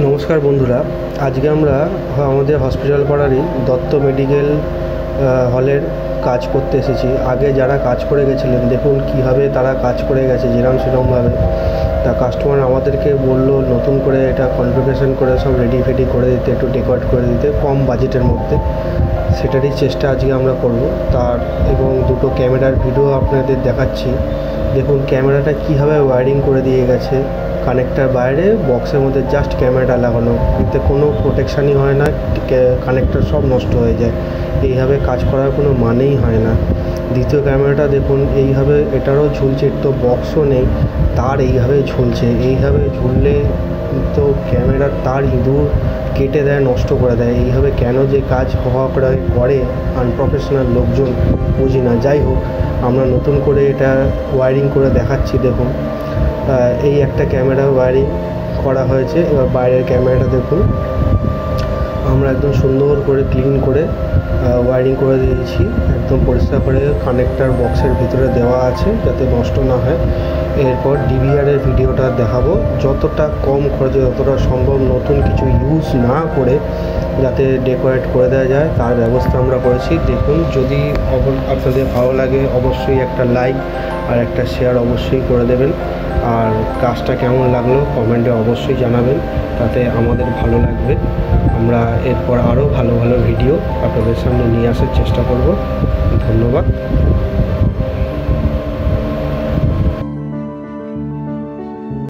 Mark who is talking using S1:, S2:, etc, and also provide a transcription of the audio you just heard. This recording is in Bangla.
S1: নমস্কার বন্ধুরা, আজকে আমরা আমাদের হসপিটাল পাড়ারই দত্ত মেডিকেল হলের কাজ করতে এসেছি। আগে যারা কাজ করে গেছিলেন দেখুন কীভাবে তারা কাজ করে গেছে, যেরকম সেরকমভাবে। তা কাস্টমার আমাদেরকে বললো নতুন করে এটা কনফিগারেশন করে সব রেডি ফেডি করে দিতে, একটু ডেকোরেট করে দিতে কম বাজেটের মধ্যে। সেটারই চেষ্টা আজকে আমরা করব। তার এবং দুটো ক্যামেরার ভিডিও আপনাদের দেখাচ্ছি। দেখুন ক্যামেরাটা কীভাবে ওয়্যারিং করে দিয়ে গেছে, কানেক্টার বাইরে বক্সের মধ্যে জাস্ট ক্যামেরাটা লাগানো, এতে কোনো প্রোটেকশানই হয় না, কানেক্টার সব নষ্ট হয়ে যায়। এইভাবে কাজ করার কোনো মানেই হয় না। দ্বিতীয় ক্যামেরাটা দেখুন এইভাবে, এটারও ঝুলছে, তো বক্সও নেই, তার এইভাবে ঝুলছে। এইভাবে ঝুললে তো ক্যামেরার তার ইঁদুর কেটে দেয়, নষ্ট করে দেয়। এইভাবে কেন যে কাজ করে আনপ্রফেশনাল লোকজন বুঝি না। যাই হোক, আমরা নতুন করে এটা ওয়্যারিং করে দেখাচ্ছি। দেখুন এই একটা ক্যামেরা ওয়্যারিং করা হয়েছে। এবার বাইরের ক্যামেরাটা দেখুন, আমরা একদম সুন্দর করে ক্লিন করে ওয়্যারিং করে দিয়েছি, একদম পরিষ্কার করে কানেক্টার বক্সের ভিতরে দেওয়া আছে যাতে নষ্ট না হয়। এরপর ডিভিআরের ভিডিওটা দেখাবো, যতটা কম খরচে যতটা সম্ভব নতুন কিছু ইউজ না করে যাতে ডেকোরেট করে দেওয়া যায় তার ব্যবস্থা আমরা করেছি। দেখুন, যদি আপনাদের ভালো লাগে অবশ্যই একটা লাইক আর একটা শেয়ার অবশ্যই করে দেবেন। আর কাজটা কেমন লাগলো কমেন্টে অবশ্যই জানাবেন, তাতে আমাদের ভালো লাগবে। আমরা এরপর আরও ভালো ভালো ভিডিও আপনাদের সামনে নিয়ে আসার চেষ্টা করব। ধন্যবাদ।